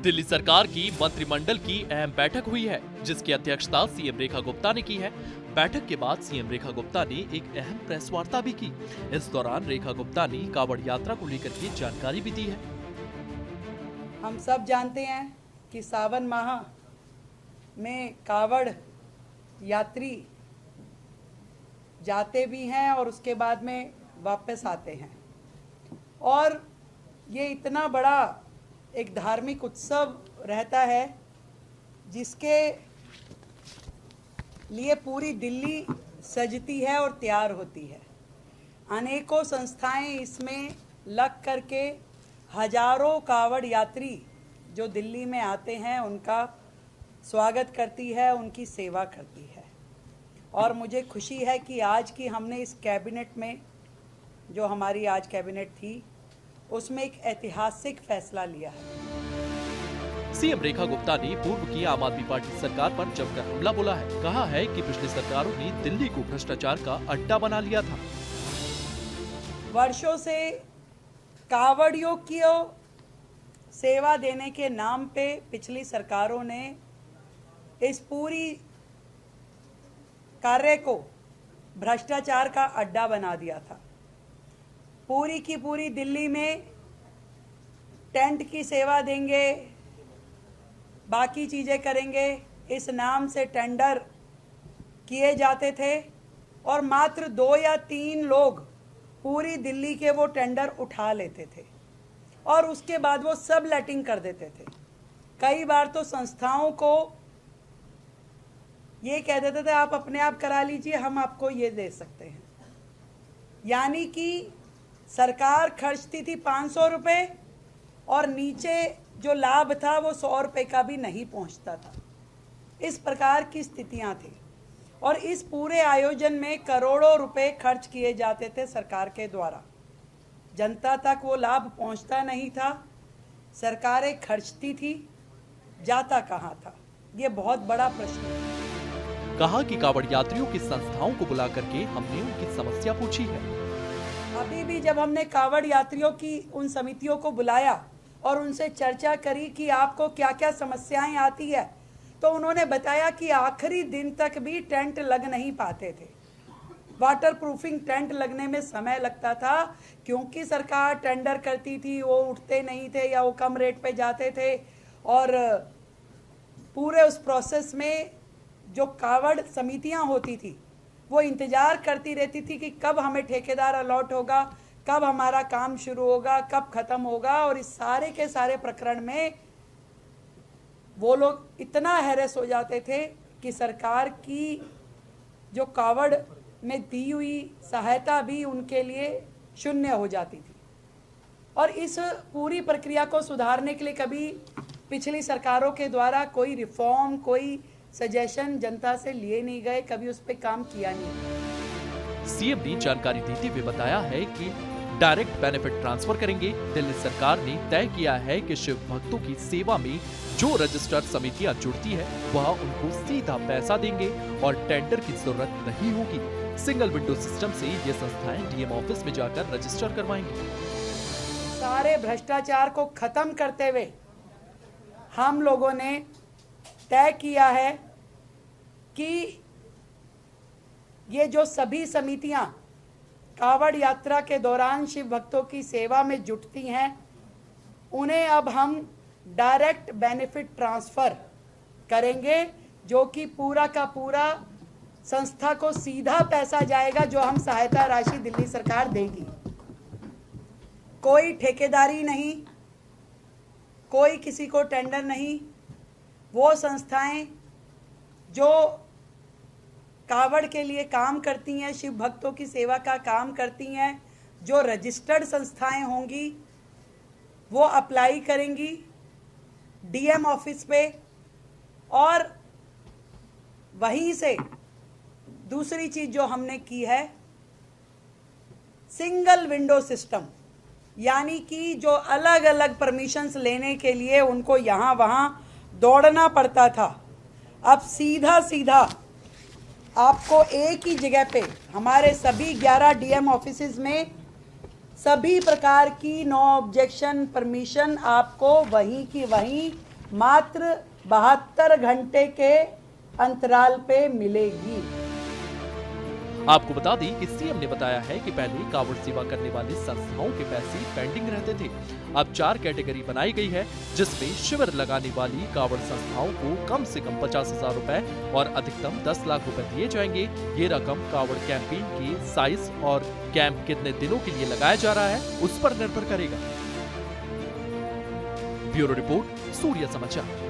दिल्ली सरकार की मंत्रिमंडल की अहम बैठक हुई है, जिसकी अध्यक्षता सीएम रेखा गुप्ता ने की है। बैठक के बाद सीएम रेखा गुप्ता ने एक अहम प्रेस वार्ता भी की। इस दौरान रेखा गुप्ता ने कांवड़ यात्रा को लेकर के जानकारी भी दी है। हम सब जानते हैं कि सावन माह में कांवड़ यात्री जाते भी हैं और उसके बाद में वापस आते हैं, और ये इतना बड़ा एक धार्मिक उत्सव रहता है जिसके लिए पूरी दिल्ली सजती है और तैयार होती है। अनेकों संस्थाएं इसमें लग करके हजारों कांवड़ यात्री जो दिल्ली में आते हैं उनका स्वागत करती है, उनकी सेवा करती है। और मुझे खुशी है कि आज की हमने इस कैबिनेट में, जो हमारी आज कैबिनेट थी, उसमें एक ऐतिहासिक फैसला लिया है। सीएम रेखा गुप्ता ने पूर्व की आम आदमी पार्टी सरकार पर जमकर हमला बोला है। कहा है कि पिछली सरकारों ने दिल्ली को भ्रष्टाचार का अड्डा बना लिया था। वर्षों से कांवड़ियों की सेवा देने के नाम पे पिछली सरकारों ने इस पूरी कार्य को भ्रष्टाचार का अड्डा बना दिया था। पूरी की पूरी दिल्ली में टेंट की सेवा देंगे, बाकी चीज़ें करेंगे, इस नाम से टेंडर किए जाते थे और मात्र 2 या 3 लोग पूरी दिल्ली के वो टेंडर उठा लेते थे और उसके बाद वो सब लेटिंग कर देते थे। कई बार तो संस्थाओं को ये कह देते थे आप अपने आप करा लीजिए, हम आपको ये दे सकते हैं। यानी कि सरकार खर्चती थी 500 रुपये और नीचे जो लाभ था वो 100 रुपये का भी नहीं पहुंचता था। इस प्रकार की स्थितियां थी और इस पूरे आयोजन में करोड़ों रुपए खर्च किए जाते थे सरकार के द्वारा। जनता तक वो लाभ पहुंचता नहीं था, सरकारें खर्चती थी, जाता कहाँ था? ये बहुत बड़ा प्रश्न है। कहा कि कांवड़ यात्रियों की संस्थाओं को बुला करके हमने उनकी समस्या पूछी है। अभी भी जब हमने कांवड़ यात्रियों की उन समितियों को बुलाया और उनसे चर्चा करी कि आपको क्या क्या समस्याएं आती है, तो उन्होंने बताया कि आखिरी दिन तक भी टेंट लग नहीं पाते थे। वाटर प्रूफिंग टेंट लगने में समय लगता था क्योंकि सरकार टेंडर करती थी, वो उठते नहीं थे या वो कम रेट पे जाते थे। और पूरे उस प्रोसेस में जो कांवड़ समितियां होती थी वो इंतज़ार करती रहती थी कि कब हमें ठेकेदार अलॉट होगा, कब हमारा काम शुरू होगा, कब ख़त्म होगा। और इस सारे के सारे प्रकरण में वो लोग इतना हैरेस हो जाते थे कि सरकार की जो कांवड़ में दी हुई सहायता भी उनके लिए शून्य हो जाती थी। और इस पूरी प्रक्रिया को सुधारने के लिए कभी पिछली सरकारों के द्वारा कोई रिफॉर्म, कोई सजेशन जनता से लिए नहीं गए, कभी उस पर काम किया नहीं। सीएम ने जानकारी देते हुए बताया है कि डायरेक्ट बेनिफिट ट्रांसफर करेंगे। दिल्ली सरकार ने तय किया है कि शिव भक्तों की सेवा में जो रजिस्टर्ड समितियां जुड़ती है वह उनको सीधा पैसा देंगे और टेंडर की जरूरत नहीं होगी। सिंगल विंडो सिस्टम से ये संस्थाएं डीएम ऑफिस में जाकर रजिस्टर करवाएंगे। सारे भ्रष्टाचार को खत्म करते हुए हम लोगों ने तय किया है कि ये जो सभी समितियां कांवड़ यात्रा के दौरान शिव भक्तों की सेवा में जुटती हैं, उन्हें अब हम डायरेक्ट बेनिफिट ट्रांसफर करेंगे, जो कि पूरा का पूरा संस्था को सीधा पैसा जाएगा, जो हम सहायता राशि दिल्ली सरकार देगी। कोई ठेकेदारी नहीं, कोई किसी को टेंडर नहीं। वो संस्थाएं जो कांवड़ के लिए काम करती हैं, शिव भक्तों की सेवा का काम करती हैं, जो रजिस्टर्ड संस्थाएं होंगी वो अप्लाई करेंगी डीएम ऑफिस पे। और वहीं से दूसरी चीज़ जो हमने की है, सिंगल विंडो सिस्टम, यानी कि जो अलग अलग परमिशंस लेने के लिए उनको यहाँ वहाँ दौड़ना पड़ता था, अब सीधा सीधा आपको एक ही जगह पे हमारे सभी 11 डीएम ऑफिसेज में सभी प्रकार की नो ऑब्जेक्शन परमिशन आपको वहीं की वहीं मात्र 72 घंटे के अंतराल पे मिलेगी। आपको बता दें कि सीएम ने बताया है कि पहले कांवड़ सेवा करने वाली संस्थाओं के पैसे पेंडिंग रहते थे। अब 4 कैटेगरी बनाई गई है, जिसमें शिविर लगाने वाली कांवड़ संस्थाओं को कम से कम 50,000 रुपए और अधिकतम 10 लाख रुपए दिए जाएंगे। ये रकम कांवड़ कैंपेन के साइज और कैंप कितने दिनों के लिए लगाया जा रहा है उस पर निर्भर करेगा। ब्यूरो रिपोर्ट, सूर्य समाचार।